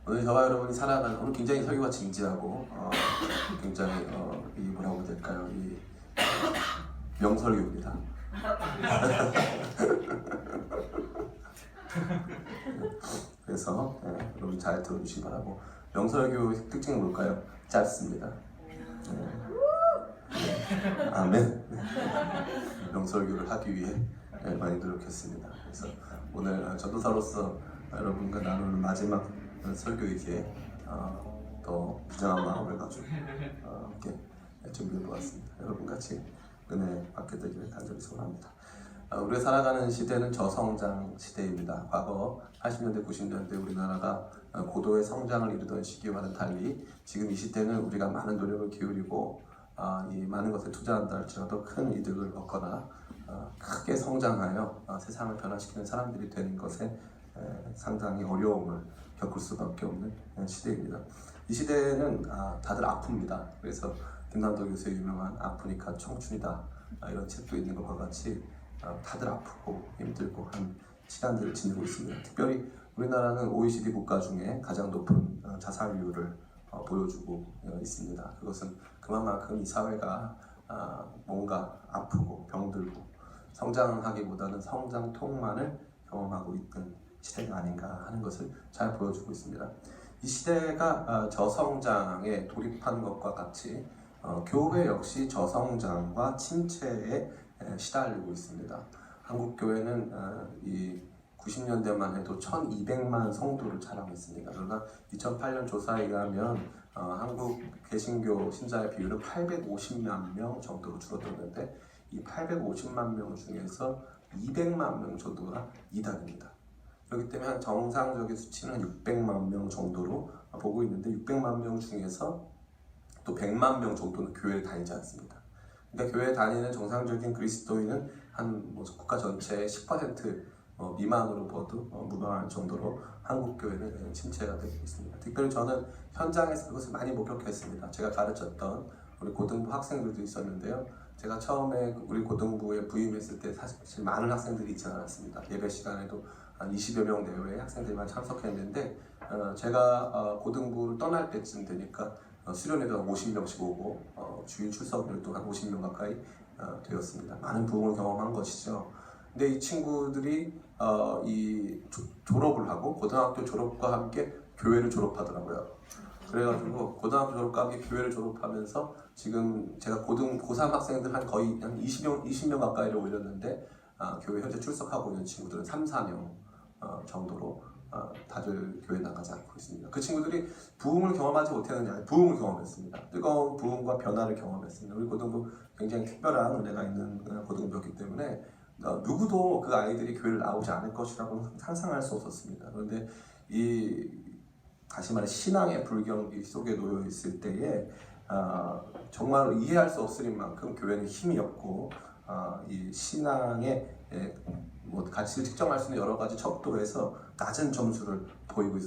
오늘 저와 여러분이 살아가는 오늘 굉장히 설교가 진지하고 굉장히 이 뭐라고 해야 될까요? 이 명설교입니다. 그래서 여러분 잘 들어주시기 바라고. 명설교 특징은 뭘까요? 짧습니다. 아멘. 명설교를 하기 위해 많이 노력했습니다. 그래서 오늘 전도사로서 여러분과 나누는 마지막 설교이기에 더 부정한 마음을 가지고 함께 준비해보았습니다. 여러분 같이 은혜 받게 되기를 간절히 소원합니다. 우리가 살아가는 시대는 저성장 시대입니다. 과거 80년대, 90년대 우리나라가 고도의 성장을 이루던 시기와는 달리 지금 이 시대는 우리가 많은 노력을 기울이고 이 많은 것에 투자한다 할지라도 큰 이득을 얻거나 크게 성장하여 세상을 변화시키는 사람들이 되는 것에 상당히 어려움을 겪을 수밖에 없는 시대입니다. 이 시대는 다들 아픕니다. 그래서 김남도 교수의 유명한 아프니까 청춘이다 이런 책도 있는 것과 같이 다들 아프고 힘들고 한 시간들을 지내고 있습니다. 특별히 우리나라는 OECD 국가 중에 가장 높은 자살률을 보여주고 있습니다. 그것은 그만큼 이 사회가 뭔가 아프고 병들고 성장하기보다는 성장통만을 경험하고 있던 시대가 아닌가 하는 것을 잘 보여주고 있습니다. 이 시대가 저성장에 돌입한 것과 같이 교회 역시 저성장과 침체에 시달리고 있습니다. 한국 교회는 이 90년대만 해도 1200만 성도를 자랑했습니다. 그러나 2008년 조사에 의하면 한국 개신교 신자의 비율은 850만 명 정도로 줄어들었는데 이 850만 명 중에서 200만 명 정도가 이단입니다. 그렇기 때문에 한 정상적인 수치는 600만 명 정도로 보고 있는데 600만 명 중에서 또 100만 명 정도는 교회를 다니지 않습니다. 그러니까 교회 다니는 정상적인 그리스도인은 한 국가 전체의 10% 미만으로 봐도 무방할 정도로 한국 교회는 침체가 되고 있습니다. 특별히 저는 현장에서 그것을 많이 목격했습니다. 제가 가르쳤던 우리 고등부 학생들도 있었는데요. 제가 처음에 우리 고등부에 부임했을 때 사실 많은 학생들이 있지 않았습니다. 예배 시간에도 한 20여 명 내외의 학생들만 참석했는데 제가 고등부를 떠날 때쯤 되니까 수련회도 한 50명씩 오고 주일 출석률도 한 50명 가까이 되었습니다. 많은 부흥을 경험한 것이죠. 근데 이 친구들이 졸업을 하고 고등학교 졸업과 함께 교회를 졸업하더라고요. 그래가지고 고등학교 졸업과 함께 교회를 졸업하면서 지금 제가 고3 학생들 거의 한 20명 가까이를 올렸는데 교회 현재 출석하고 있는 친구들은 3, 4명 정도로 다들 교회 나가지 않고 있습니다. 그 친구들이 부흥을 경험하지 못했느냐? 부흥을 경험했습니다. 뜨거운 부흥과 변화를 경험했습니다. 우리 고등부 굉장히 특별한 은혜가 있는 고등부였기 때문에 누구도 그 아이들이 교회를 나오지 않을 것이라고 상상할 수 없었습니다. 그런데 다시 말해 신앙의 불경기 속에 놓여 있을 때에 정말로 이해할 수 없을 만큼 교회는 힘이 없고 이 신앙의 가치를 측정할 수 있는 여러 가지 척도에서 낮은 점수를 보이고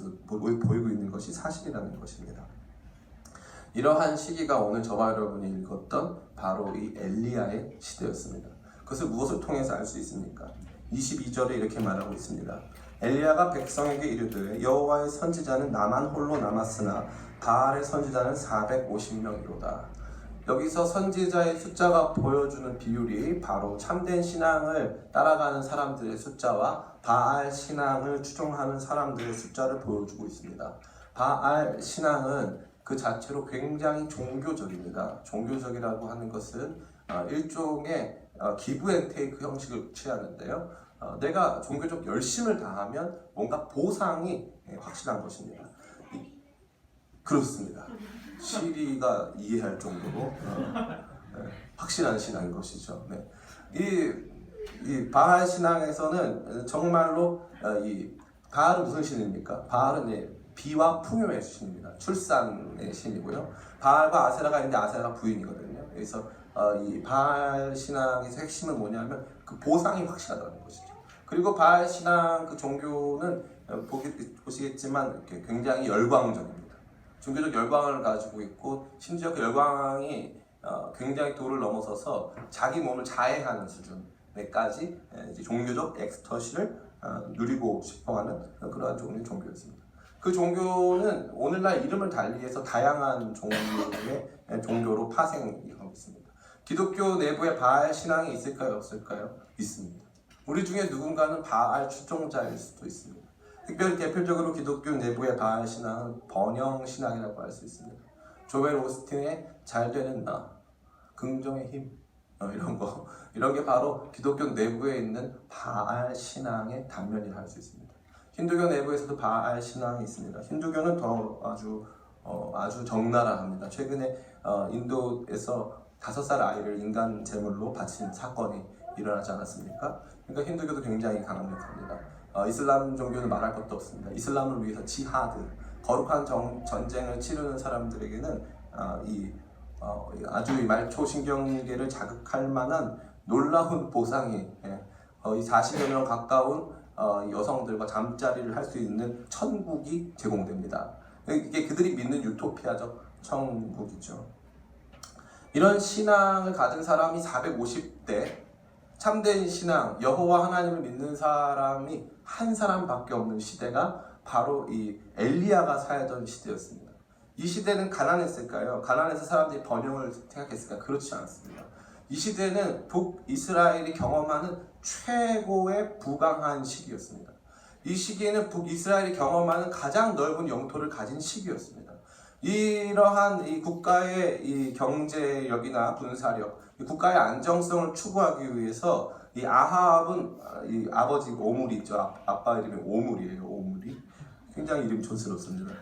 있는 것이 사실이라는 것입니다. 이러한 시기가 오늘 저와 여러분이 읽었던 바로 이 엘리야의 시대였습니다. 그것을 무엇을 통해서 알 수 있습니까? 22절에 이렇게 말하고 있습니다. 엘리야가 백성에게 이르되 여호와의 선지자는 나만 홀로 남았으나 바알의 선지자는 450명이로다. 여기서 선지자의 숫자가 보여주는 비율이 바로 참된 신앙을 따라가는 사람들의 숫자와 바알 신앙을 추종하는 사람들의 숫자를 보여주고 있습니다. 바알 신앙은 그 자체로 굉장히 종교적입니다. 종교적이라고 하는 것은 일종의 기브 앤 테이크 형식을 취하는데요. 내가 종교적 열심을 다하면 뭔가 보상이 확실한 것입니다. 그렇습니다. 시리가 이해할 정도로 확실한 신앙인 것이죠. 네. 이 바알 신앙에서는 정말로 이 바알은 무슨 신입니까? 바알은 비와 풍요의 신입니다. 출산의 신이고요. 바알과 아세라가 있는데 아세라가 부인이거든요. 그래서 이 바알 신앙에서 핵심은 뭐냐면 그 보상이 확실하다는 것이죠. 그리고 바알 신앙 그 종교는 보시겠지만 굉장히 열광적입니다. 종교적 열광을 가지고 있고 심지어 그 열광이 굉장히 도를 넘어서서 자기 몸을 자해하는 수준에까지 종교적 엑스터시를 누리고 싶어하는 그러한 종류의 종교였습니다. 그 종교는 오늘날 이름을 달리해서 다양한 종류의 종교로 파생하고 있습니다. 기독교 내부에 바알 신앙이 있을까요? 없을까요? 있습니다. 우리 중에 누군가는 바알 추종자일 수도 있습니다. 특별히 대표적으로 기독교 내부의 바알 신앙은 번영 신앙이라고 할 수 있습니다. 조엘 오스틴의 잘 되는 나, 긍정의 힘, 이런 게 바로 기독교 내부에 있는 바알 신앙의 단면이라 할 수 있습니다. 힌두교 내부에서도 바알 신앙이 있습니다. 힌두교는 더 아주 적나라합니다. 최근에 인도에서 5살 아이를 인간 제물로 바친 사건이 일어나지 않았습니까? 그러니까 힌두교도 굉장히 강력합니다. 이슬람 종교는 말할 것도 없습니다. 이슬람을 위해서 지하드, 거룩한 전쟁을 치르는 사람들에게는 아주 말초 신경계를 자극할 만한 놀라운 보상이 거의 40여 명 가까운 여성들과 잠자리를 할 수 있는 천국이 제공됩니다. 이게 그들이 믿는 유토피아적 천국이죠. 이런 신앙을 가진 사람이 450대, 참된 신앙, 여호와 하나님을 믿는 사람이 한 사람밖에 없는 시대가 바로 이 엘리야가 살던 시대였습니다. 이 시대는 가난했을까요? 가난해서 사람들이 번영을 생각했을까요? 그렇지 않습니다. 이 시대는 북이스라엘이 경험하는 최고의 부강한 시기였습니다. 이 시기에는 북이스라엘이 경험하는 가장 넓은 영토를 가진 시기였습니다. 이러한 이 국가의 이 경제력이나 군사력, 이 국가의 안정성을 추구하기 위해서 이 아합은 이 아버지 오므리 있죠. 아빠 이름이 오므리예요. 오므리. 굉장히 이름이 촌스럽습니다.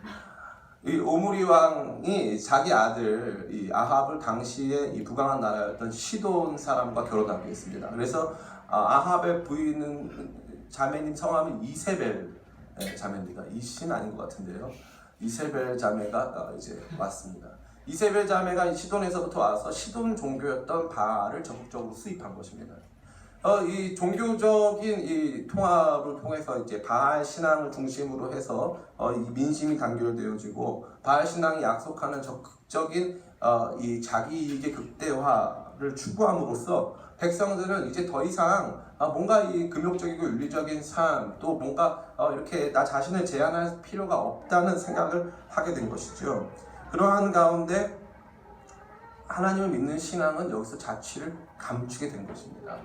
이 오므리 왕이 자기 아들 이 아합을 당시에 이 부강한 나라였던 시돈 사람과 결혼하게 했습니다. 그래서 아합의 부인은 자매님 성함이 이세벨 자매입니다. 이신 아닌 것 같은데요. 이세벨 자매가 이제 왔습니다. 이세벨 자매가 시돈에서부터 와서 시돈 종교였던 바알을 적극적으로 수입한 것입니다. 이 종교적인 이 통합을 통해서 이제 바알 신앙을 중심으로 해서 이 민심이 단결되어지고 바알 신앙이 약속하는 적극적인 이 자기 이익의 극대화를 추구함으로써 백성들은 이제 더 이상 뭔가 이 금욕적이고 윤리적인 삶, 또 뭔가 이렇게 나 자신을 제한할 필요가 없다는 생각을 하게 된 것이죠. 그러한 가운데 하나님을 믿는 신앙은 여기서 자취를 감추게 된 것입니다.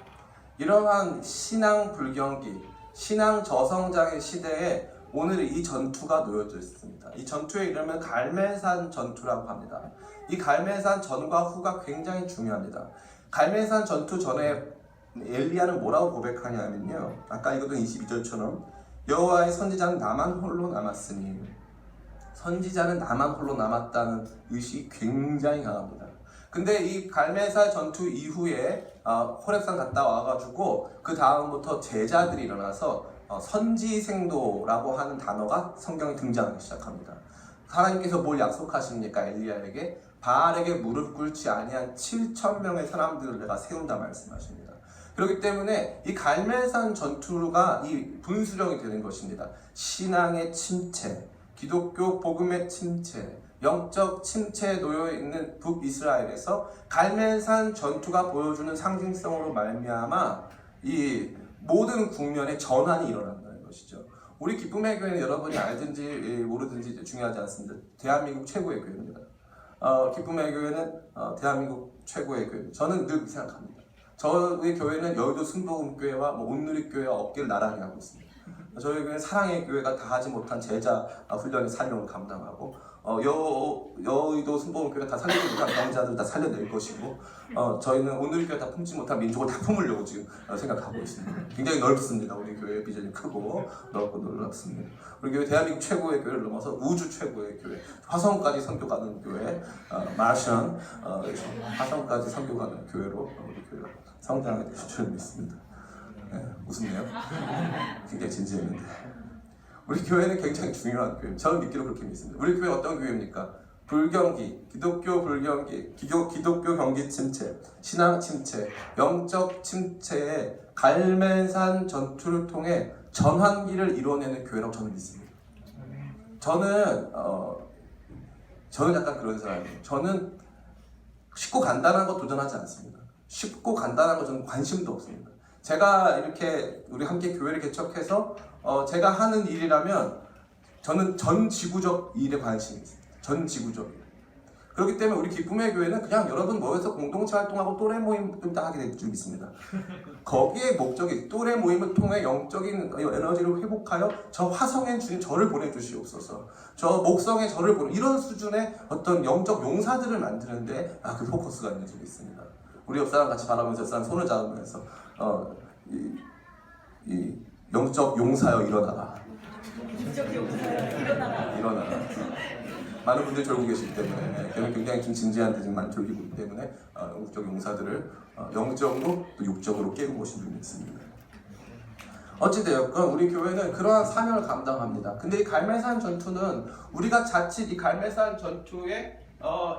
이러한 신앙 불경기, 신앙 저성장의 시대에 오늘 이 전투가 놓여져 있습니다. 이 전투의 이름은 갈멜산 전투라고 합니다. 이 갈멜산 전과 후가 굉장히 중요합니다. 갈멜산 전투 전에 엘리야는 뭐라고 고백하냐면요. 아까 읽었던 22절처럼 여호와의 선지자는 나만 홀로 남았으니, 선지자는 나만 홀로 남았다는 의식이 굉장히 강합니다. 근데 이 갈멜산 전투 이후에 호렙산 갔다 와가지고 그 다음부터 제자들이 일어나서 선지생도라고 하는 단어가 성경에 등장하기 시작합니다. 하나님께서 뭘 약속하십니까? 엘리야에게 바알에게 무릎 꿇지 아니한 7,000명의 사람들을 내가 세운다 말씀하십니다. 그렇기 때문에 이 갈멜산 전투가 이 분수령이 되는 것입니다. 신앙의 침체, 기독교 복음의 침체, 영적 침체에 놓여있는 북이스라엘에서 갈멜산 전투가 보여주는 상징성으로 말미암아 이 모든 국면에 전환이 일어난다는 것이죠. 우리 기쁨의 교회는 여러분이 알든지 모르든지 중요하지 않습니다. 대한민국 최고의 교회입니다. 기쁨의 교회는 대한민국 최고의 교회입니다. 저는 늘 생각합니다. 저희 교회는 여의도 순복음교회와 온누리교회와 어깨를 나란히 하고 있습니다. 저희 교회는 사랑의 교회가 다 하지 못한 제자 훈련의 사명을 감당하고 여의도 순복음교회가 다 살리지 못한 병자들 다 살려낼 것이고 저희는 오늘교회 다 품지 못한 민족을 다 품으려고 지금 생각하고 있습니다. 굉장히 넓습니다. 우리 교회의 비전이 크고 넓고 놀랍습니다. 우리 교회 대한민국 최고의 교회를 넘어서 우주 최고의 교회, 화성까지 선교가는 교회, 마션 화성까지 선교가는 교회로 우리 교회가 성장하게 되실 줄 믿습니다. 네, 웃음네요. 굉장히 진지했는데 우리 교회는 굉장히 중요한 교회입니다. 저는 믿기로 그렇게 믿습니다. 우리 교회 어떤 교회입니까? 불경기, 기독교 불경기, 기독교 경기 침체, 신앙 침체, 영적 침체에 갈멜산 전투를 통해 전환기를 이뤄내는 교회라고 저는 믿습니다. 저는 약간 그런 사람이에요. 저는 쉽고 간단한 거 도전하지 않습니다. 쉽고 간단한 거 저는 관심도 없습니다. 제가 이렇게 우리 함께 교회를 개척해서 제가 하는 일이라면 저는 전 지구적 일에 관심이 있습니다. 전 지구적 일. 그렇기 때문에 우리 기쁨의 교회는 그냥 여러분 모여서 공동체 활동하고 또래 모임 좀 다 하게 될 줄 믿습니다. 거기에 목적이 또래 모임을 통해 영적인 에너지를 회복하여 저 화성에 주님 저를 보내주시옵소서. 저 목성에 저를 보내 이런 수준의 어떤 영적 용사들을 만드는데 그 포커스가 있는 줄 믿습니다. 우리 옆 사람 같이 바라보면서 옆 사람 손을 잡으면서 이 영적 용사여 일어나라. 영적 용사여 일어나라. 일어나라. 많은 분들이 졸고 계시기 때문에 저는 굉장히 좀 진지한 데 많이 졸리고 있기 때문에 영적 용사들을 영적으로 또 육적으로 깨우고 오신 줄 믿습니다. 어찌되었건 우리 교회는 그러한 사명을 감당합니다. 근데 이 갈멜산 전투는 우리가 자칫 이 갈멜산 전투의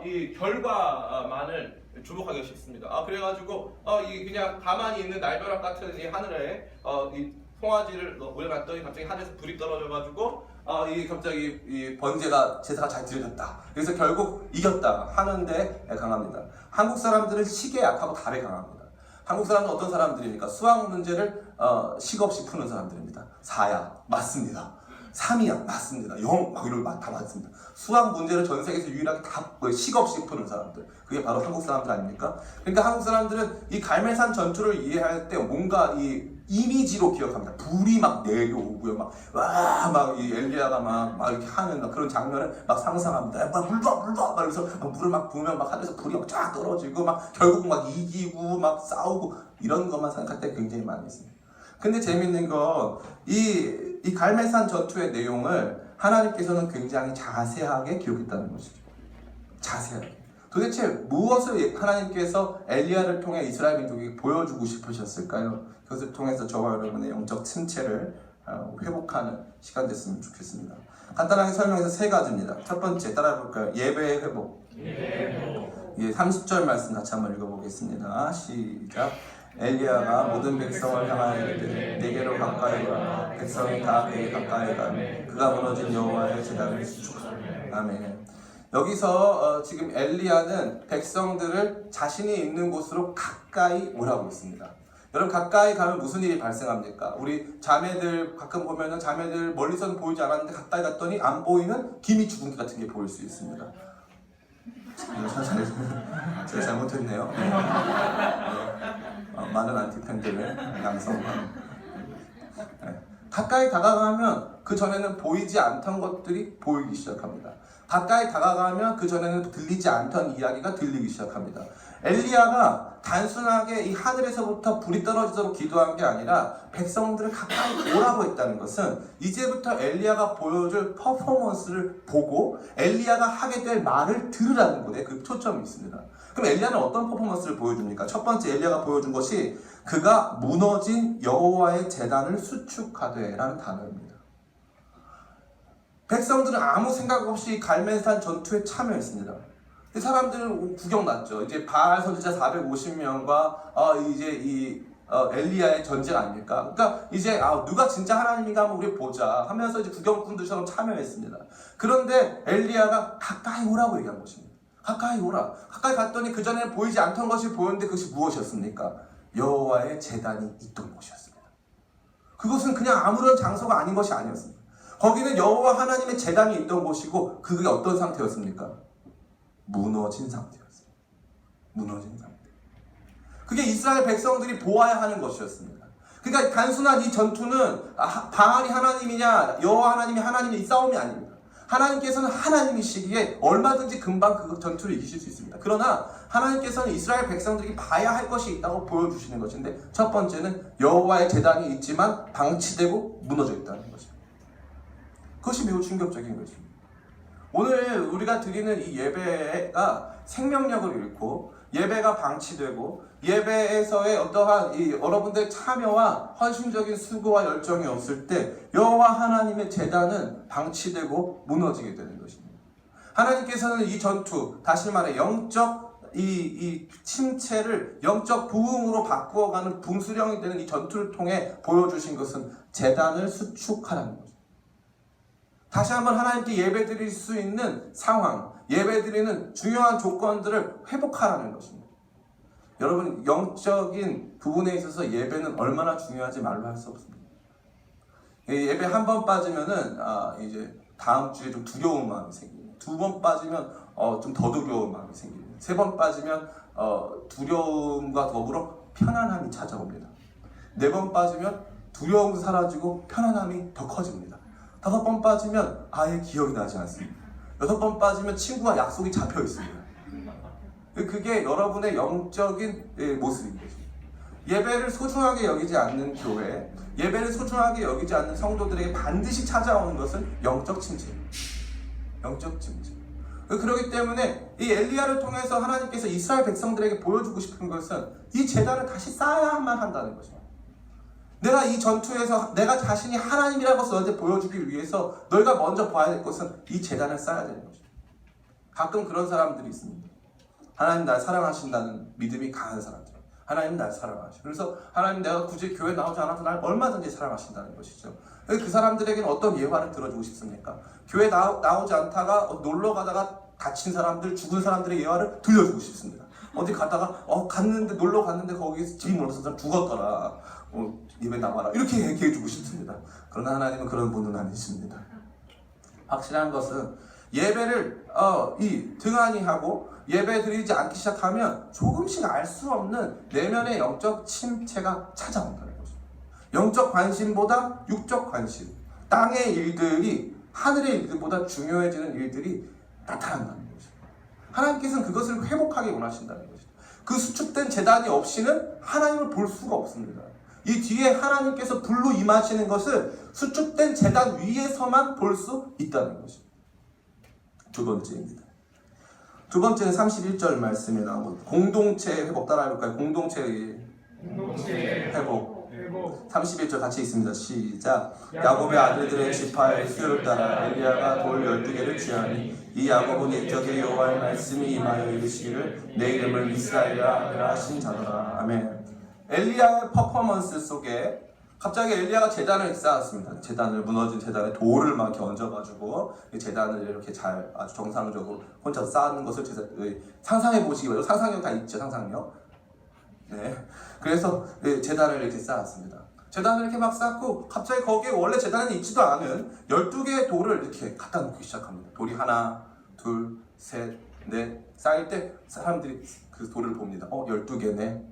이 결과만을 주목하기 쉽습니다. 그래가지고 이 그냥 가만히 있는 날벼락 같은 이 하늘에 이 송아지를 올려놨더니 갑자기 하늘에서 불이 떨어져가지고 이 갑자기 이 번제가 제사가 잘 드려졌다. 그래서 결국 이겼다 하는데 강합니다. 한국 사람들은 식에 약하고 달에 강합니다. 한국 사람은 어떤 사람들입니까? 수학 문제를 식 없이 푸는 사람들입니다. 4야 맞습니다. 3이야 맞습니다. 0 막 이런 다 맞습니다. 수학 문제를 전 세계에서 유일하게 다 식 없이 푸는 사람들. 그게 바로 한국 사람들 아닙니까? 그러니까 한국 사람들은 이 갈멜산 전투를 이해할 때 뭔가 이 이미지로 기억합니다. 불이 막 내려오고요. 막 이 엘리야가 막 이렇게 하는 그런 장면을 막 상상합니다. 물 봐! 막 그래서 물을 막 부으면 막 하늘에서 불이 막 쫙 떨어지고 막 결국 막 이기고 막 싸우고 이런 것만 생각할 때 굉장히 많이 있습니다. 근데 재밌는 건 이 갈멜산 전투의 내용을 하나님께서는 굉장히 자세하게 기록했다는 것이죠. 자세하게. 도대체 무엇을 하나님께서 엘리야를 통해 이스라엘 민족에게 보여주고 싶으셨을까요? 그것을 통해서 저와 여러분의 영적 침체를 회복하는 시간 됐으면 좋겠습니다. 간단하게 설명해서 3가지입니다. 첫 번째 따라해볼까요? 예배의 회복. 30절 말씀 같이 한번 읽어보겠습니다. 시작. 엘리야가 모든 백성을 향하여 이르되 내게로 가까이 와. 백성이 다 그에 가까이 가매 그가 무너진 여호와의 제단을 수축하며. 아멘. 여기서 지금 엘리야는 백성들을 자신이 있는 곳으로 가까이 오라고 있습니다. 여러분 가까이 가면 무슨 일이 발생합니까? 우리 자매들 가끔 보면은 자매들 멀리서는 보이지 않았는데 가까이 갔더니 안 보이는 기미 주근기 같은 게 보일 수 있습니다. 제가 잘못했네요. 많은 안티팬들을 양성하는. 가까이 다가가면 그 전에는 보이지 않던 것들이 보이기 시작합니다. 가까이 다가가면 그 전에는 들리지 않던 이야기가 들리기 시작합니다. 엘리야가 단순하게 이 하늘에서부터 불이 떨어지도록 기도한 게 아니라 백성들을 가까이 오라고 했다는 것은 이제부터 엘리야가 보여줄 퍼포먼스를 보고 엘리야가 하게 될 말을 들으라는 것에 그 초점이 있습니다. 그럼 엘리야는 어떤 퍼포먼스를 보여줍니까? 첫 번째 엘리야가 보여준 것이 그가 무너진 여호와의 제단을 수축하되 라는 단어입니다. 백성들은 아무 생각 없이 갈멜산 전투에 참여했습니다. 사람들은 구경 났죠. 이제 바알 선지자 450명과 이제 이 엘리야의 전쟁 아닙니까? 그러니까 이제 누가 진짜 하나님인가 한번 우리 보자 하면서 이제 구경꾼들처럼 참여했습니다. 그런데 엘리야가 가까이 오라고 얘기한 것입니다. 가까이 오라. 가까이 갔더니 그 전에는 보이지 않던 것이 보였는데 그것이 무엇이었습니까? 여호와의 제단이 있던 곳이었습니다. 그것은 그냥 아무런 장소가 아닌 것이 아니었습니다. 거기는 여호와 하나님의 제단이 있던 곳이고 그게 어떤 상태였습니까? 무너진 상태였습니다. 무너진 상태. 그게 이스라엘 백성들이 보아야 하는 것이었습니다. 그러니까 단순한 이 전투는 바알이 하나님이냐 여호와 하나님이 하나님이 이 싸움이 아닙니다. 하나님께서는 하나님이시기에 얼마든지 금방 그 전투를 이기실 수 있습니다. 그러나 하나님께서는 이스라엘 백성들이 봐야 할 것이 있다고 보여주시는 것인데 첫 번째는 여호와의 제단이 있지만 방치되고 무너져 있다는 것입니다. 그것이 매우 충격적인 것입니다. 오늘 우리가 드리는 이 예배가 생명력을 잃고 예배가 방치되고 예배에서의 어떠한 이 여러분들의 참여와 헌신적인 수고와 열정이 없을 때 여호와 하나님의 제단은 방치되고 무너지게 되는 것입니다. 하나님께서는 이 전투, 다시 말해 영적 이 침체를 영적 부흥으로 바꾸어가는 붕수령이 되는 이 전투를 통해 보여주신 것은 제단을 수축하라는 것입니다. 다시 한번 하나님께 예배드릴 수 있는 상황, 예배드리는 중요한 조건들을 회복하라는 것입니다. 여러분, 영적인 부분에 있어서 예배는 얼마나 중요한지 말로 할 수 없습니다. 예배 한 번 빠지면은 이제 다음 주에 좀 두려운 마음이 생깁니다. 두 번 빠지면 좀 더 두려운 마음이 생깁니다. 세 번 빠지면 두려움과 더불어 편안함이 찾아옵니다. 네 번 빠지면 두려움도 사라지고 편안함이 더 커집니다. 다섯 번 빠지면 아예 기억이 나지 않습니다. 여섯 번 빠지면 친구와 약속이 잡혀 있습니다. 그게 여러분의 영적인 모습인 거죠. 예배를 소중하게 여기지 않는 교회, 예배를 소중하게 여기지 않는 성도들에게 반드시 찾아오는 것은 영적 침체입니다. 영적 침체. 그렇기 때문에 이 엘리야를 통해서 하나님께서 이스라엘 백성들에게 보여주고 싶은 것은 이 제단을 다시 쌓아야만 한다는 거죠. 내가 이 전투에서 내가 자신이 하나님이라는 것을 너한테 보여주기 위해서 너희가 먼저 봐야 될 것은 이 제단을 쌓아야 되는 거죠. 가끔 그런 사람들이 있습니다. 하나님 날 사랑하신다는 믿음이 강한 사람들. 하나님 날 사랑하시고, 그래서 하나님 내가 굳이 교회 나오지 않아도 날 얼마든지 사랑하신다는 것이죠. 그 사람들에게는 어떤 예화를 들어주고 싶습니까? 교회 나오지 않다가 놀러 가다가 다친 사람들, 죽은 사람들의 예화를 들려주고 싶습니다. 어디 갔다가 갔는데 놀러 갔는데 거기서 집이 멀어서 죽었더라. 예배 나와라. 이렇게 얘기해주고 싶습니다. 그러나 하나님은 그런 분은 아니십니다. 확실한 것은 예배를 등한히 하고 예배 드리지 않기 시작하면 조금씩 알 수 없는 내면의 영적 침체가 찾아온다는 거죠. 영적 관심보다 육적 관심, 땅의 일들이 하늘의 일들보다 중요해지는 일들이 나타난다는 거죠. 하나님께서는 그것을 회복하게 원하신다는 거죠. 그 수축된 제단이 없이는 하나님을 볼 수가 없습니다. 이 뒤에 하나님께서 불로 임하시는 것을 수축된 제단 위에서만 볼 수 있다는 것이죠. 두 번째입니다. 두 번째는 31절 말씀에 나오고 공동체 회복 따라 해볼까요? 공동체 회복. 31절 같이 있습니다. 시작. 야곱의 아들들의 지파의 수요를 따라 엘리야가 돌 12개를 취하니 이 야곱은 옛적에 여호와의 말씀이 임하여 이르시기를 내 이름을 이스라엘이라 하라 하신 자더라. 아멘. 엘리야의 퍼포먼스 속에 갑자기 엘리야가 제단을 쌓았습니다. 무너진 제단에 돌을 막 얹어가지고 제단을 이렇게 잘 아주 정상적으로 혼자 쌓는 것을 상상해 보시기 바랍니다. 상상력 다 있죠, 상상력. 네. 그래서 제단을 이렇게 쌓았습니다. 제단을 이렇게 막 쌓고 갑자기 거기에 원래 제단에 있지도 않은 12개의 돌을 이렇게 갖다 놓기 시작합니다. 돌이 하나, 둘, 셋, 넷 쌓일 때 사람들이 그 돌을 봅니다. 12개네.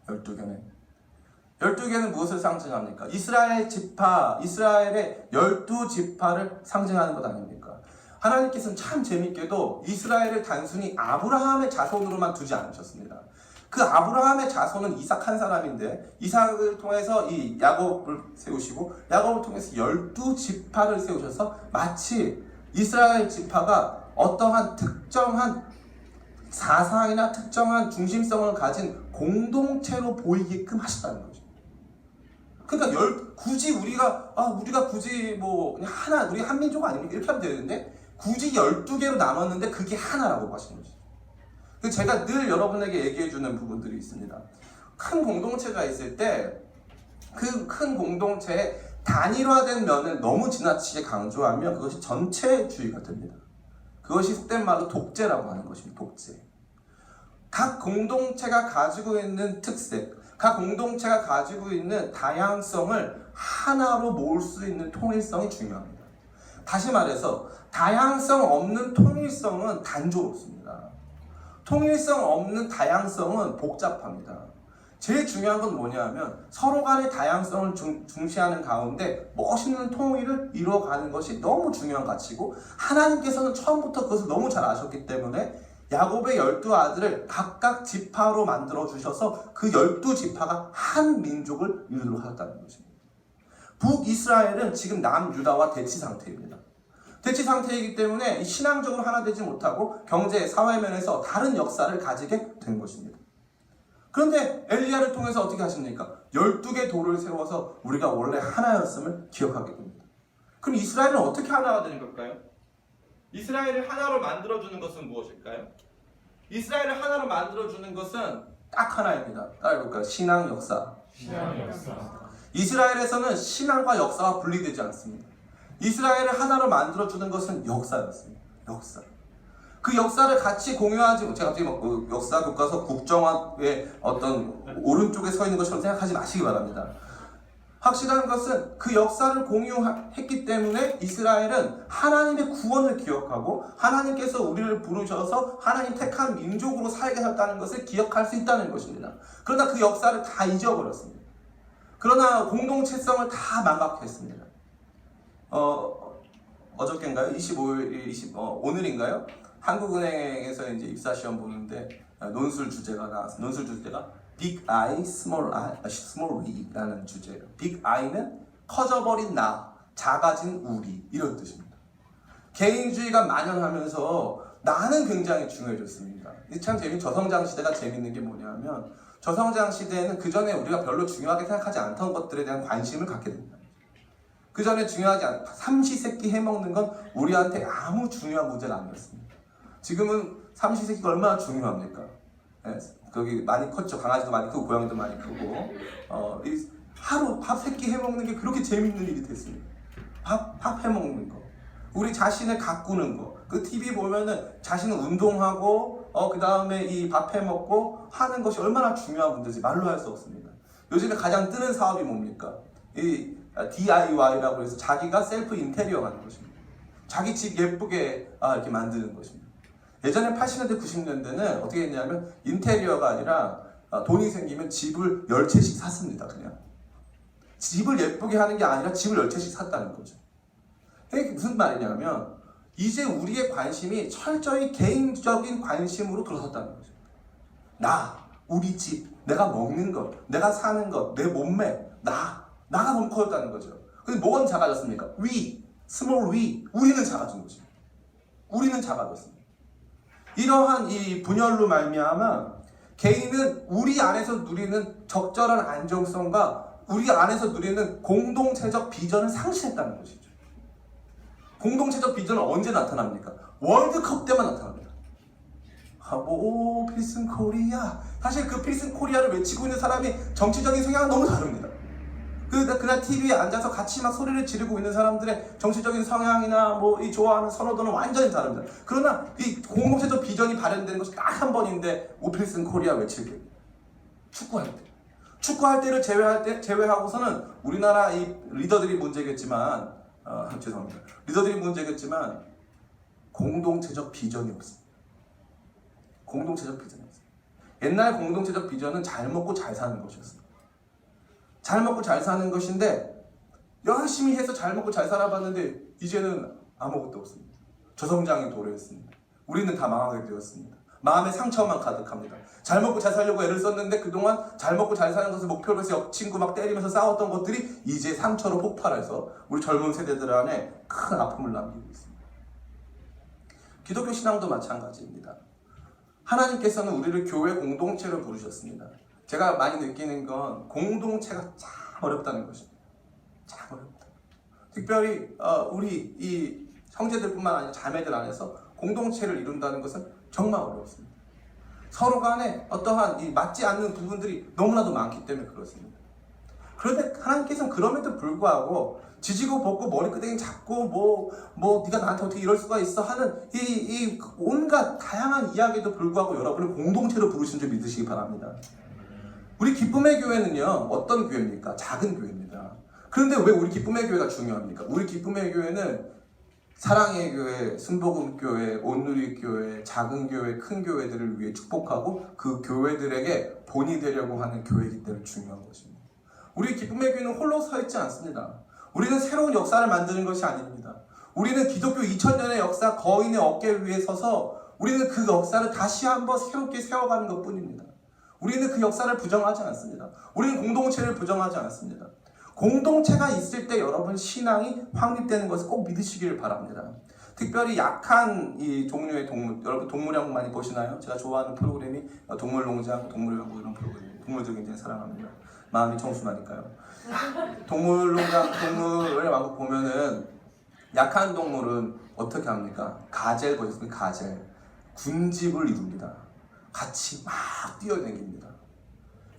12개네. 12개는 무엇을 상징합니까? 이스라엘의 12지파를 상징하는 것 아닙니까? 하나님께서는 참 재밌게도 이스라엘을 단순히 아브라함의 자손으로만 두지 않으셨습니다. 그 아브라함의 자손은 이삭 한 사람인데 이삭을 통해서 이 야곱을 세우시고 야곱을 통해서 12지파를 세우셔서 마치 이스라엘 지파가 어떠한 특정한 사상이나 특정한 중심성을 가진 공동체로 보이게끔 하셨다는 거죠. 그러니까 굳이 우리가 굳이 뭐 그냥 하나, 우리 한민족 아닙니까? 이렇게 하면 되는데 굳이 12개로 나눴는데 그게 하나라고 하시는 거죠. 제가 늘 여러분에게 얘기해주는 부분들이 있습니다. 큰 공동체가 있을 때 그 큰 공동체의 단일화된 면을 너무 지나치게 강조하면 그것이 전체주의가 됩니다. 그것이 속된 말로 독재라고 하는 것입니다. 독재. 각 공동체가 가지고 있는 특색, 각 공동체가 가지고 있는 다양성을 하나로 모을 수 있는 통일성이 중요합니다. 다시 말해서 다양성 없는 통일성은 단조롭습니다. 통일성 없는 다양성은 복잡합니다. 제일 중요한 건 뭐냐면 서로 간의 다양성을 중시하는 가운데 멋있는 통일을 이루어가는 것이 너무 중요한 가치고 하나님께서는 처음부터 그것을 너무 잘 아셨기 때문에 야곱의 12아들을 각각 지파로 만들어 주셔서 그 12지파가 한 민족을 이루도록 하셨다는 것입니다. 북이스라엘은 지금 남유다와 대치 상태입니다. 대치 상태이기 때문에 신앙적으로 하나 되지 못하고 경제, 사회 면에서 다른 역사를 가지게 된 것입니다. 그런데 엘리야를 통해서 어떻게 하십니까? 12개 돌을 세워서 우리가 원래 하나였음을 기억하게 됩니다. 그럼 이스라엘은 어떻게 하나가 되는 걸까요? 이스라엘을 하나로 만들어주는 것은 무엇일까요? 이스라엘을 하나로 만들어주는 것은 딱 하나입니다. 따라해볼까요? 신앙, 역사. 이스라엘에서는 신앙과 역사가 분리되지 않습니다. 이스라엘을 하나로 만들어주는 것은 역사였습니다. 역사. 그 역사를 같이 공유하지, 제가 갑자기 역사 교과서 국정화의 어떤 오른쪽에 서 있는 것처럼 생각하지 마시기 바랍니다. 확실한 것은 그 역사를 공유했기 때문에 이스라엘은 하나님의 구원을 기억하고 하나님께서 우리를 부르셔서 하나님 택한 민족으로 살게 하셨다는 것을 기억할 수 있다는 것입니다. 그러나 그 역사를 다 잊어버렸습니다. 그러나 공동체성을 다 망각했습니다. 어저께인가요? 25일, 오늘인가요? 한국은행에서 이제 입사 시험 보는데 논술 주제가 나왔어요. 논술 주제가 Big I, Small We라는 주제예요. Big I는 커져버린 나, 작아진 우리 이런 뜻입니다. 개인주의가 만연하면서 나는 굉장히 중요해졌습니다. 참 저성장 시대가 재밌는 게 뭐냐면 저성장 시대에는 그 전에 우리가 별로 중요하게 생각하지 않던 것들에 대한 관심을 갖게 됩니다. 그 전에 중요하지 않 삼시세끼 해먹는 건 우리한테 아무 중요한 문제가 아니었습니다. 지금은 삼시세끼가 얼마나 중요합니까? 네, 거기 많이 컸죠. 강아지도 많이 크고 고양이도 많이 크고 이 하루 밥 세 끼 해먹는 게 그렇게 재밌는 일이 됐습니다. 밥 해먹는 거, 우리 자신을 가꾸는 거, 그 TV 보면은 자신은 운동하고 그 다음에 이 밥 해먹고 하는 것이 얼마나 중요한 문제인지 말로 할 수 없습니다. 요즘에 가장 뜨는 사업이 뭡니까? 이 DIY라고 해서 자기가 셀프 인테리어 하는 것입니다. 자기 집 예쁘게 이렇게 만드는 것입니다. 예전에 80년대, 90년대는 어떻게 했냐면 인테리어가 아니라 돈이 생기면 집을 10채씩 샀습니다. 그냥 집을 예쁘게 하는 게 아니라 집을 10채씩 샀다는 거죠. 이게 무슨 말이냐면 이제 우리의 관심이 철저히 개인적인 관심으로 들어섰다는 거죠. 나, 우리 집, 내가 먹는 것, 내가 사는 것, 내 몸매, 나가 너무 커졌다는 거죠. 근데 뭐가 작아졌습니까? small we, 우리는 작아진 거죠. 우리는 작아졌습니다. 이러한 이 분열로 말미암아 개인은 우리 안에서 누리는 적절한 안정성과 우리 안에서 누리는 공동체적 비전을 상실했다는 것이죠. 공동체적 비전은 언제 나타납니까? 월드컵 때만 나타납니다. 필승 코리아. 사실 그 필승 코리아를 외치고 있는 사람이 정치적인 성향은 너무 다릅니다. 그날 TV에 앉아서 같이 막 소리를 지르고 있는 사람들의 정치적인 성향이나 이 좋아하는 선호도는 완전히 다릅니다. 그러나 이 공동체적 비전이 발현되는 것이 딱 한 번인데 오필슨 코리아 외칠게. 축구할 때를 제외하고서는 우리나라 이 리더들이 문제겠지만 죄송합니다. 리더들이 문제겠지만 공동체적 비전이 없습니다. 공동체적 비전이 없습니다. 옛날 공동체적 비전은 잘 먹고 잘 사는 것이었습니다. 잘 먹고 잘 사는 것인데 열심히 해서 잘 먹고 잘 살아봤는데 이제는 아무것도 없습니다. 저성장이 도래했습니다. 우리는 다 망하게 되었습니다. 마음의 상처만 가득합니다. 잘 먹고 잘 살려고 애를 썼는데 그동안 잘 먹고 잘 사는 것을 목표로 해서 옆 친구 막 때리면서 싸웠던 것들이 이제 상처로 폭발해서 우리 젊은 세대들 안에 큰 아픔을 남기고 있습니다. 기독교 신앙도 마찬가지입니다. 하나님께서는 우리를 교회 공동체로 부르셨습니다. 제가 많이 느끼는 건 공동체가 참 어렵다는 것입니다. 참 어렵다. 특별히 우리 이 형제들뿐만 아니라 자매들 안에서 공동체를 이룬다는 것은 정말 어렵습니다. 서로 간에 어떠한 이 맞지 않는 부분들이 너무나도 많기 때문에 그렇습니다. 그런데 하나님께서는 그럼에도 불구하고 지지고 볶고 머리끄댕이 잡고 네가 나한테 어떻게 이럴 수가 있어 하는 이 온갖 다양한 이야기에도 불구하고 여러분을 공동체로 부르신 줄 믿으시기 바랍니다. 우리 기쁨의 교회는요, 어떤 교회입니까? 작은 교회입니다. 그런데 왜 우리 기쁨의 교회가 중요합니까? 우리 기쁨의 교회는 사랑의 교회, 순복음교회, 온누리교회, 작은 교회, 큰 교회들을 위해 축복하고 그 교회들에게 본이 되려고 하는 교회이기 때문에 중요한 것입니다. 우리 기쁨의 교회는 홀로 서 있지 않습니다. 우리는 새로운 역사를 만드는 것이 아닙니다. 우리는 기독교 2000년의 역사 거인의 어깨 위에 서서 우리는 그 역사를 다시 한번 새롭게 세워가는 것뿐입니다. 우리는 그 역사를 부정하지 않습니다. 우리는 공동체를 부정하지 않습니다. 공동체가 있을 때 여러분 신앙이 확립되는 것을 꼭 믿으시기를 바랍니다. 특별히 약한 이 종류의 동물, 여러분 동물영 많이 보시나요? 제가 좋아하는 프로그램이 동물농장, 동물연구 이런 프로그램. 동물들 굉장히 사랑합니다. 마음이 청순하니까요. 동물농장, 동물의 왕국 보면은 약한 동물은 어떻게 합니까? 가젤 보셨습니까? 가젤. 군집을 이룹니다. 같이 막 뛰어다닙니다.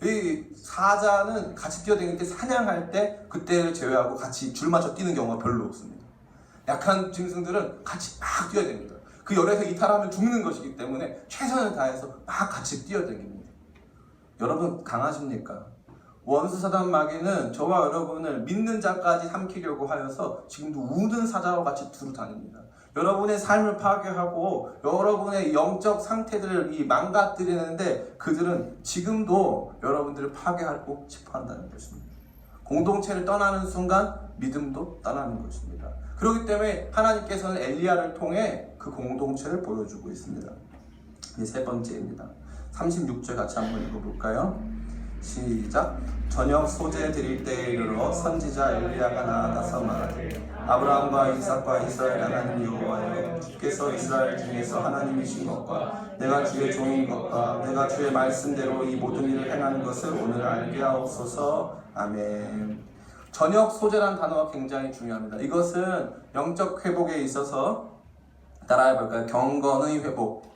이 사자는 같이 뛰어다닐 때 사냥할 때 그때를 제외하고 같이 줄 맞춰 뛰는 경우가 별로 없습니다. 약한 짐승들은 같이 막 뛰어다닙니다. 그 열에서 이탈하면 죽는 것이기 때문에 최선을 다해서 막 같이 뛰어다닙니다. 여러분 강하십니까? 원수 사단 마귀는 저와 여러분을 믿는 자까지 삼키려고 하여서 지금도 우는 사자와 같이 두루 다닙니다. 여러분의 삶을 파괴하고 여러분의 영적 상태들을 망가뜨리는데 그들은 지금도 여러분들을 파괴하고 싶어 한다는 것입니다. 공동체를 떠나는 순간 믿음도 떠나는 것입니다. 그렇기 때문에 하나님께서는 엘리야를 통해 그 공동체를 보여주고 있습니다. 이게 세 번째입니다. 36절 같이 한번 읽어볼까요? 시작. 저녁 소재 드릴 때에 이르러 선지자 엘리야가 나아가서 말하되 아브라함과 이삭과 이스라엘 하나님 여호와여, 주께서 이스라엘 중에서 하나님이신 것과 내가 주의 종인 것과 내가 주의 말씀대로 이 모든 일을 행하는 것을 오늘 알게 하옵소서. 아멘. 저녁 소재라는 단어가 굉장히 중요합니다. 이것은 영적 회복에 있어서 따라해볼까요? 경건의 회복.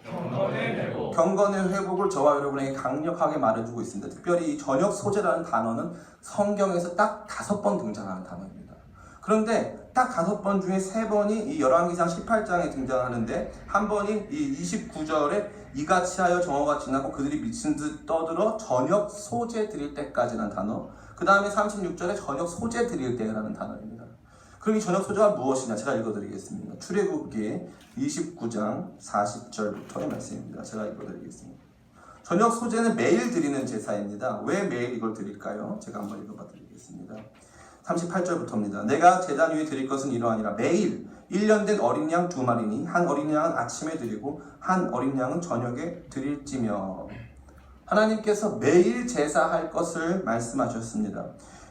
경건의 회복을 저와 여러분에게 강력하게 말해주고 있습니다. 특별히 이 저녁 소재라는 단어는 성경에서 딱 5번 등장하는 단어입니다. 그런데 딱 5번 중에 3번이 이 열왕기상 18장에 등장하는데, 한 번이 이 29절에 이같이 하여 정오가 지나고 그들이 미친 듯 떠들어 저녁 소재 드릴 때까지라는 단어, 그 다음에 36절에 저녁 소재 드릴 때라는 단어입니다. 그럼 이 저녁 소재가 무엇이냐? 제가 읽어드리겠습니다. 출애굽기 29장 40절부터의 말씀입니다. 제가 읽어드리겠습니다. 저녁 소재는 매일 드리는 제사입니다. 왜 매일 이걸 드릴까요? 제가 한번 읽어드리겠습니다. 38절부터입니다. 내가 제단 위에 드릴 것은 이러하니라. 매일 1년 된 어린 양 2마리니 한 어린 양은 아침에 드리고 한 어린 양은 저녁에 드릴지며. 하나님께서 매일 제사할 것을 말씀하셨습니다.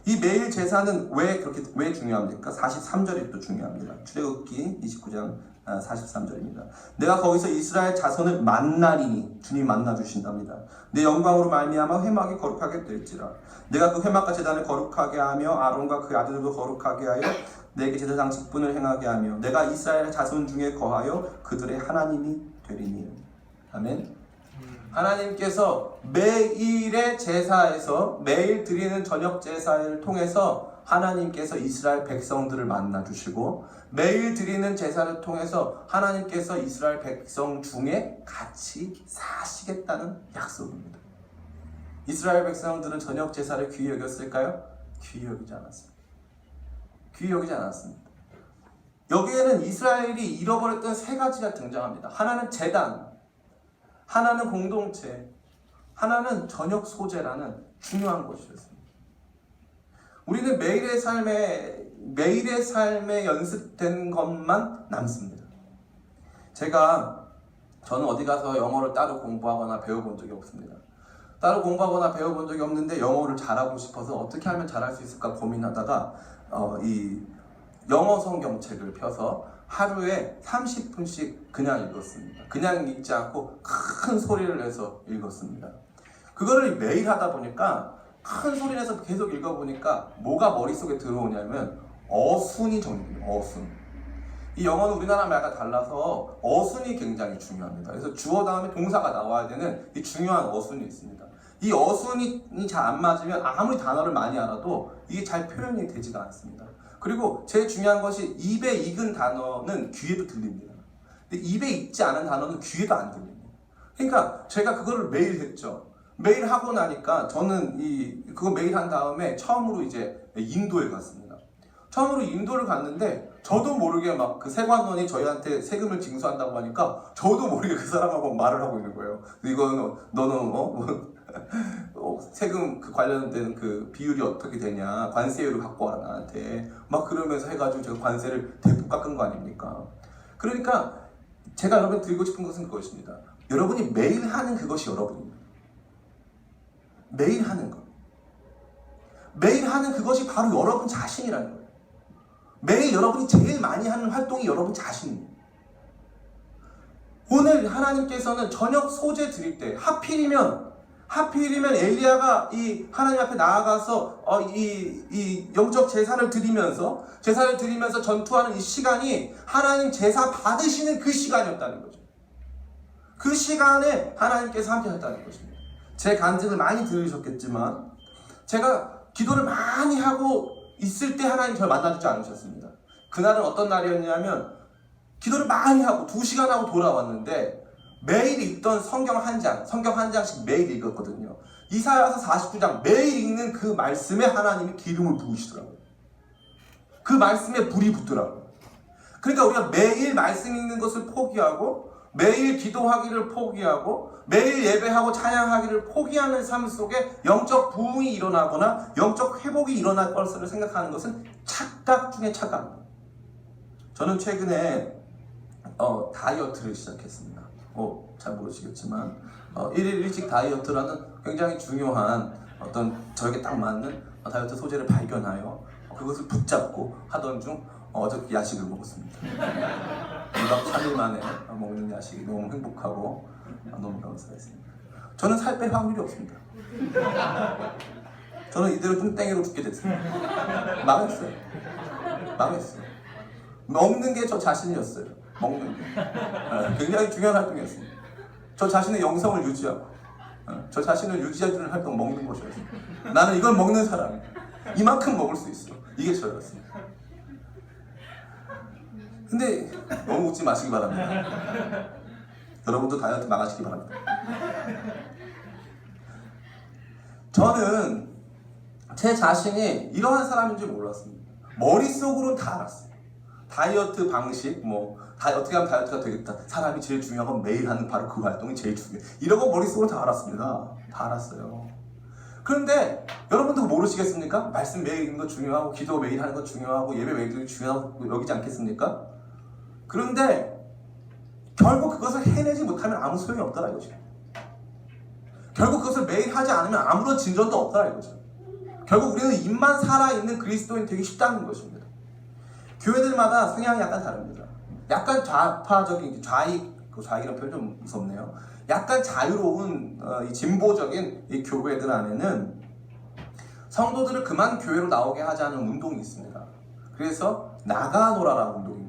이 매일 제사는 왜 중요합니까? 43절이 또 중요합니다. 출애굽기 29장 43절입니다. 내가 거기서 이스라엘 자손을 만나리니, 주님 만나 주신답니다. 내 영광으로 말미암아 회막이 거룩하게 될지라. 내가 그 회막과 제단을 거룩하게 하며 아론과 그 아들들도 거룩하게 하여 내게 제사장 직분을 행하게 하며 내가 이스라엘 자손 중에 거하여 그들의 하나님이 되리니. 아멘. 하나님께서 매일의 제사에서, 매일 드리는 저녁 제사를 통해서 하나님께서 이스라엘 백성들을 만나주시고, 매일 드리는 제사를 통해서 하나님께서 이스라엘 백성 중에 같이 사시겠다는 약속입니다. 이스라엘 백성들은 저녁 제사를 귀히 여겼을까요? 귀히 여기지 않았습니다. 귀히 여기지 않았습니다. 여기에는 이스라엘이 잃어버렸던 3가지가 등장합니다. 하나는 제단, 하나는 공동체, 하나는 저녁 소재라는 중요한 것이었습니다. 우리는 매일의 삶에 연습된 것만 남습니다. 저는 어디 가서 영어를 따로 공부하거나 배워본 적이 없습니다. 따로 공부하거나 배워본 적이 없는데 영어를 잘하고 싶어서 어떻게 하면 잘할 수 있을까 고민하다가 이 영어 성경책을 펴서 하루에 30분씩 그냥 읽었습니다. 그냥 읽지 않고 큰 소리를 내서 읽었습니다. 그거를 매일 하다 보니까, 큰 소리 내서 계속 읽어보니까 뭐가 머릿속에 들어오냐면 어순이 정립돼요. 어순. 이 영어는 우리나라 말과 달라서 어순이 굉장히 중요합니다. 그래서 주어 다음에 동사가 나와야 되는 이 중요한 어순이 있습니다. 이 어순이 잘 안 맞으면 아무리 단어를 많이 알아도 이게 잘 표현이 되지가 않습니다. 그리고 제일 중요한 것이 입에 익은 단어는 귀에도 들립니다. 근데 입에 익지 않은 단어는 귀에도 안 들립니다. 그러니까 제가 그거를 매일 했죠. 매일 하고 나니까 저는 그거 매일 한 다음에 처음으로 이제 인도에 갔습니다. 처음으로 인도를 갔는데 저도 모르게 막 그 세관원이 저희한테 세금을 징수한다고 하니까 저도 모르게 그 사람하고 말을 하고 있는 거예요. 이거는 너는 세금 관련된 그 비율이 어떻게 되냐, 관세율을 갖고 와라 나한테 막 그러면서 해가지고 제가 관세를 대폭 깎은 거 아닙니까? 그러니까 제가 여러분 드리고 싶은 것은 그것입니다. 여러분이 매일 하는 그것이 여러분입니다. 매일 하는 것, 매일 하는 그것이 바로 여러분 자신이라는 거예요. 매일 여러분이 제일 많이 하는 활동이 여러분 자신입니다. 오늘 하나님께서는 저녁 소재 드릴 때 하필이면 엘리야가 이 하나님 앞에 나아가서 이 영적 제사를 드리면서 전투하는 이 시간이 하나님 제사 받으시는 그 시간이었다는 거죠. 그 시간에 하나님께서 함께 하셨다는 것입니다. 제 간증을 많이 들으셨겠지만 제가 기도를 많이 하고 있을 때 하나님 저를 만나주지 않으셨습니다. 그날은 어떤 날이었냐면 기도를 많이 하고 2시간 하고 돌아왔는데 매일 읽던 성경 한 장씩 매일 읽었거든요. 이사야서 49장 매일 읽는 그 말씀에 하나님이 기름을 부으시더라고요. 그 말씀에 불이 붙더라고요. 그러니까 우리가 매일 말씀 읽는 것을 포기하고 매일 기도하기를 포기하고 매일 예배하고 찬양하기를 포기하는 삶 속에 영적 부흥이 일어나거나 영적 회복이 일어날 것을 생각하는 것은 착각 중에 착각입니다. 저는 최근에 다이어트를 시작했습니다. 잘 모르시겠지만 1일 1식 다이어트라는 굉장히 중요한 어떤 저에게 딱 맞는 다이어트 소재를 발견하여 그것을 붙잡고 하던 중 어저께 야식을 먹었습니다. 2박 3일 만에 먹는 야식이 너무 행복하고 너무 감사했습니다. 저는 살 뺄 확률이 없습니다. 저는 이대로 뚱땡이로 죽게 됐어요. 망했어요. 먹는 게 저 자신이었어요. 먹는 게 굉장히 중요한 활동이었습니다. 저 자신의 영성을 유지하고 저 자신을 유지해주는 활동 먹는 것이었어요. 나는 이걸 먹는 사람이야. 이만큼 먹을 수 있어. 이게 저였습니다. 근데 너무 웃지 마시기 바랍니다. 여러분도 다이어트 망하시기 바랍니다. 저는 제 자신이 이러한 사람인 줄 몰랐습니다. 머릿속으로는 다 알았어요. 다이어트 방식, 어떻게 하면 다이어트가 되겠다. 사람이 제일 중요한 건 매일 하는 바로 그 활동이 제일 중요해. 이런 거 머릿속으로 다 알았습니다. 다 알았어요. 그런데 여러분도 모르시겠습니까? 말씀 매일 읽는 거 중요하고 기도 매일 하는 거 중요하고 예배 매일 듣는 거 중요하고 여기지 않겠습니까? 그런데 결국 그것을 해내지 못하면 아무 소용이 없더라 이거죠. 결국 그것을 매일 하지 않으면 아무런 진전도 없더라 이거죠. 결국 우리는 입만 살아있는 그리스도인이 되기 쉽다는 것입니다. 교회들마다 성향이 약간 다릅니다. 약간 좌파적인 좌익이라는 표현 좀 무섭네요. 약간 자유로운 이 진보적인 이 교회들 안에는 성도들을 그만 교회로 나오게 하자는 운동이 있습니다. 그래서 나가노라라는 운동이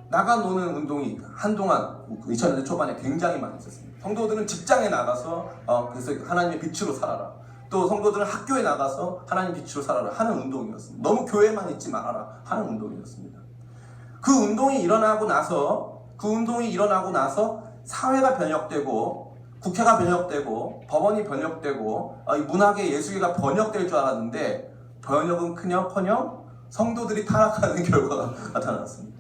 나가노는 운동이 한동안 2000년대 초반에 굉장히 많이 있었습니다. 성도들은 직장에 나가서 그래서 하나님의 빛으로 살아라. 또 성도들은 학교에 나가서 하나님의 빛으로 살아라 하는 운동이었습니다. 너무 교회만 있지 말아라 하는 운동이었습니다. 그 운동이 일어나고 나서 사회가 변혁되고 국회가 변혁되고 법원이 변혁되고 문학의 예술계가 변혁될 줄 알았는데 변혁은 그냥커녕 성도들이 타락하는 결과가 나타났습니다.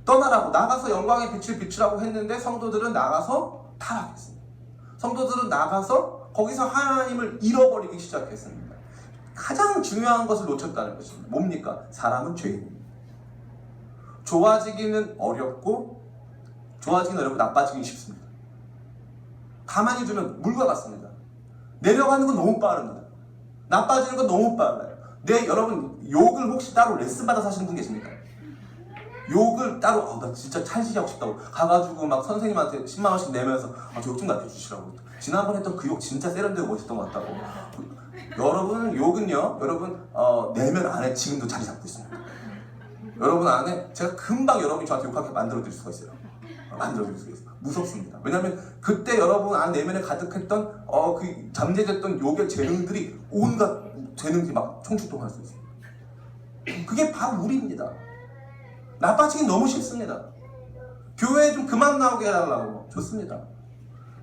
떠나라고 나가서 영광의 빛을 비추라고 했는데 성도들은 나가서 타락했습니다. 성도들은 나가서 거기서 하나님을 잃어버리기 시작했습니다. 가장 중요한 것을 놓쳤다는 것입니다. 뭡니까? 사람은 죄인입니다. 좋아지기는 어렵고 나빠지기 쉽습니다. 가만히 두면 물과 같습니다. 내려가는 건 너무 빠릅니다. 나빠지는 건 너무 빨라요. 여러분 욕을 혹시 따로 레슨 받아서 하시는 분 계십니까? 욕을 따로 나 진짜 찰지하고 싶다고 가가지고 막 선생님한테 10만 원씩 내면서 저 욕 좀 가르쳐주시라고. 지난번에 했던 그 욕 진짜 세련되고 멋있던 것 같다고. 여러분 욕은요 내면 안에 지금도 자리 잡고 있습니다. 여러분 안에 제가 금방 여러분이 저한테 욕하게 만들어드릴 수가 있어요. 무섭습니다. 왜냐하면 그때 여러분 안 내면에 가득했던 그 잠재됐던 욕의 재능들이 온갖 재능들이 막 총출동할 수 있어요. 그게 바로 우리입니다. 나빠지긴 너무 쉽습니다. 교회에 좀 그만 나오게 해달라고. 좋습니다.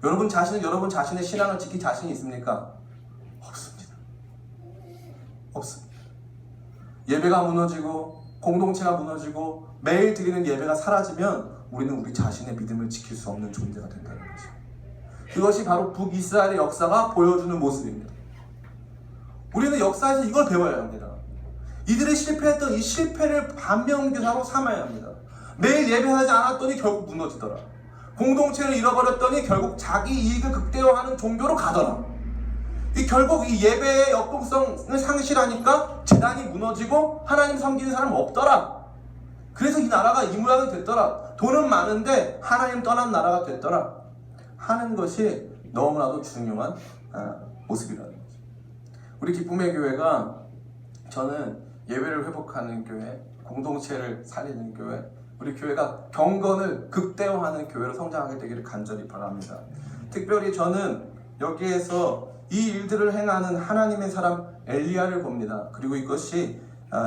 여러분 자신의 신앙을 지킬 자신이 있습니까? 없습니다. 예배가 무너지고 공동체가 무너지고 매일 드리는 예배가 사라지면 우리는 우리 자신의 믿음을 지킬 수 없는 존재가 된다는 거죠. 그것이 바로 북이스라엘의 역사가 보여주는 모습입니다. 우리는 역사에서 이걸 배워야 합니다. 이들이 실패했던 이 실패를 반면교사로 삼아야 합니다. 매일 예배하지 않았더니 결국 무너지더라. 공동체를 잃어버렸더니 결국 자기 이익을 극대화하는 종교로 가더라. 결국 이 예배의 역동성을 상실하니까 재단이 무너지고 하나님 섬기는 사람은 없더라. 그래서 이 나라가 이 모양이 됐더라. 돈은 많은데 하나님 떠난 나라가 됐더라 하는 것이 너무나도 중요한 모습이라는 거죠. 우리 기쁨의 교회가 저는 예배를 회복하는 교회, 공동체를 살리는 교회, 우리 교회가 경건을 극대화하는 교회로 성장하게 되기를 간절히 바랍니다. 특별히 저는 여기에서 이 일들을 행하는 하나님의 사람 엘리야를 봅니다. 그리고 이것이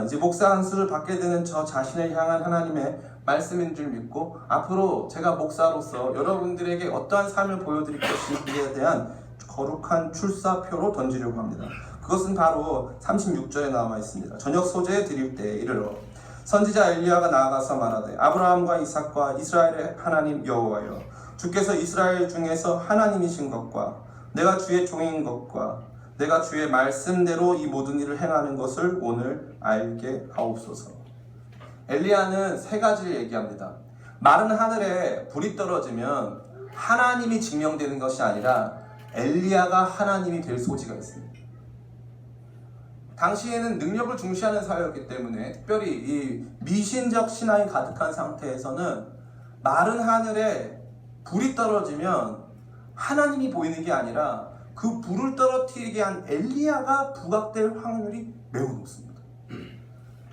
이제 목사 안수를 받게 되는 저 자신을 향한 하나님의 말씀인 줄 믿고 앞으로 제가 목사로서 여러분들에게 어떠한 삶을 보여드릴 것인지에 대한 거룩한 출사표로 던지려고 합니다. 그것은 바로 36절에 나와 있습니다. 저녁 소재에 드릴 때에 이르러 선지자 엘리야가 나아가서 말하되 아브라함과 이삭과 이스라엘의 하나님 여호와여 주께서 이스라엘 중에서 하나님이신 것과 내가 주의 종인 것과 내가 주의 말씀대로 이 모든 일을 행하는 것을 오늘 알게 하옵소서. 엘리야는 세 가지를 얘기합니다. 마른 하늘에 불이 떨어지면 하나님이 증명되는 것이 아니라 엘리야가 하나님이 될 소지가 있습니다. 당시에는 능력을 중시하는 사회였기 때문에 특별히 이 미신적 신앙이 가득한 상태에서는 마른 하늘에 불이 떨어지면 하나님이 보이는 게 아니라 그 불을 떨어뜨리게 한 엘리야가 부각될 확률이 매우 높습니다.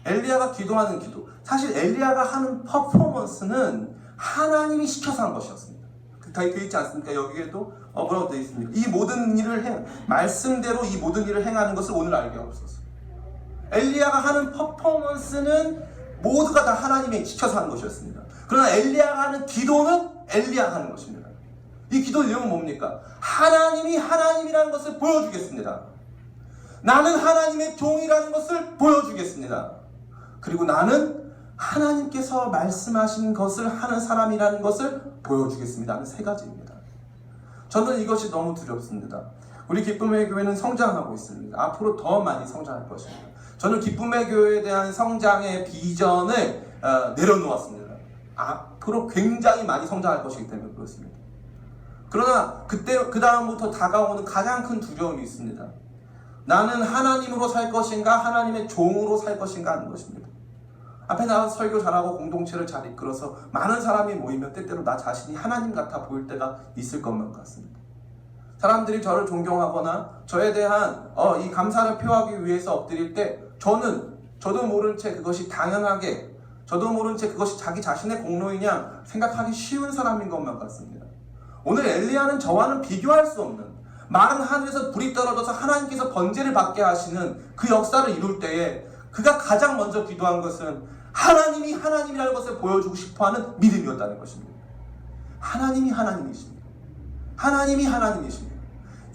엘리야가 기도하는 기도, 사실 엘리야가 하는 퍼포먼스는 하나님이 시켜서 한 것이었습니다. 다 되어 있지 않습니까? 여기에도 뭐라고 되어 있습니까? 이 모든 일을 말씀대로 이 모든 일을 행하는 것을 오늘 알게 하옵소서. 엘리야가 하는 퍼포먼스는 모두가 다 하나님이 시켜서 하는 것이었습니다. 그러나 엘리야가 하는 기도는 엘리야가 하는 것입니다. 이 기도 내용은 뭡니까? 하나님이 하나님이라는 것을 보여주겠습니다. 나는 하나님의 종이라는 것을 보여주겠습니다. 그리고 나는 하나님께서 말씀하신 것을 하는 사람이라는 것을 보여주겠습니다. 하는 세 가지입니다. 저는 이것이 너무 두렵습니다. 우리 기쁨의 교회는 성장하고 있습니다. 앞으로 더 많이 성장할 것입니다. 저는 기쁨의 교회에 대한 성장의 비전을 내려놓았습니다. 앞으로 굉장히 많이 성장할 것이기 때문에 그렇습니다. 그러나 그 다음부터 다가오는 가장 큰 두려움이 있습니다. 나는 하나님으로 살 것인가 하나님의 종으로 살 것인가 하는 것입니다. 앞에 나가서 설교 잘하고 공동체를 잘 이끌어서 많은 사람이 모이면 때때로 나 자신이 하나님 같아 보일 때가 있을 것만 같습니다. 사람들이 저를 존경하거나 저에 대한 이 감사를 표하기 위해서 엎드릴 때 저도 모른 채 그것이 당연하게 저도 모른 채 그것이 자기 자신의 공로이냐 생각하기 쉬운 사람인 것만 같습니다. 오늘 엘리야는 저와는 비교할 수 없는 마른 하늘에서 불이 떨어져서 하나님께서 번제를 받게 하시는 그 역사를 이룰 때에 그가 가장 먼저 기도한 것은 하나님이 하나님이라는 것을 보여주고 싶어하는 믿음이었다는 것입니다. 하나님이 하나님이십니다. 하나님이 하나님이십니다.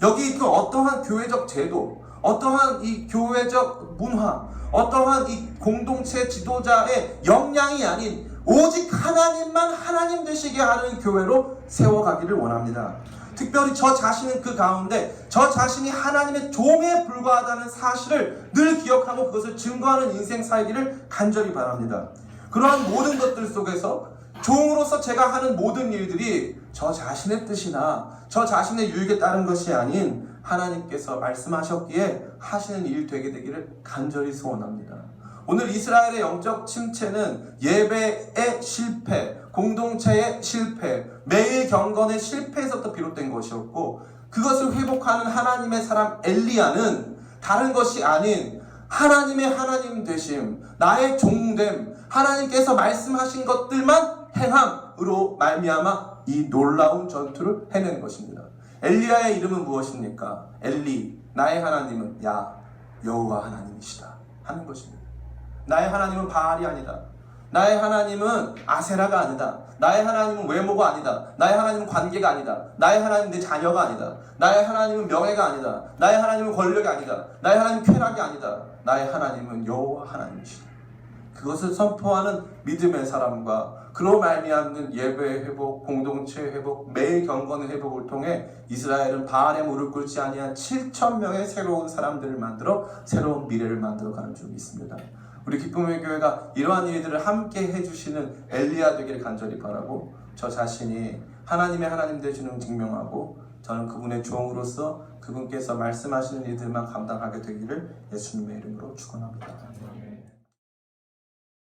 여기 그 어떠한 교회적 제도, 어떠한 이 교회적 문화, 어떠한 이 공동체 지도자의 역량이 아닌 오직 하나님만 하나님 되시게 하는 교회로 세워가기를 원합니다. 특별히 저 자신은 그 가운데 저 자신이 하나님의 종에 불과하다는 사실을 늘 기억하고 그것을 증거하는 인생 살기를 간절히 바랍니다. 그러한 모든 것들 속에서 종으로서 제가 하는 모든 일들이 저 자신의 뜻이나 저 자신의 유익에 따른 것이 아닌 하나님께서 말씀하셨기에 하시는 일 되게 되기를 간절히 소원합니다. 오늘 이스라엘의 영적 침체는 예배의 실패, 공동체의 실패, 매일 경건의 실패에서부터 비롯된 것이었고 그것을 회복하는 하나님의 사람 엘리야는 다른 것이 아닌 하나님의 하나님 되심, 나의 종됨, 하나님께서 말씀하신 것들만 행함으로 말미암아 이 놀라운 전투를 해낸 것입니다. 엘리야의 이름은 무엇입니까? 엘리, 나의 하나님은 여호와 하나님이시다 하는 것입니다. 나의 하나님은 바알이 아니다. 나의 하나님은 아세라가 아니다. 나의 하나님은 외모가 아니다. 나의 하나님은 관계가 아니다. 나의 하나님은 내 자녀가 아니다. 나의 하나님은 명예가 아니다. 나의 하나님은 권력이 아니다. 나의 하나님은 쾌락이 아니다. 나의 하나님은 여호와 하나님이시다. 그것을 선포하는 믿음의 사람과 그로 말미암는 예배의 회복, 공동체의 회복, 매일 경건의 회복을 통해 이스라엘은 바알에 무릎 꿇지 아니한 7,000명의 새로운 사람들을 만들어 새로운 미래를 만들어가는 줄 믿습니다. 우리 기쁨의 교회가 이러한 일들을 함께 해주시는 엘리야 되기를 간절히 바라고 저 자신이 하나님의 하나님 되시는 증명하고 저는 그분의 종으로서 그분께서 말씀하시는 일들만 감당하게 되기를 예수님의 이름으로 축원합니다.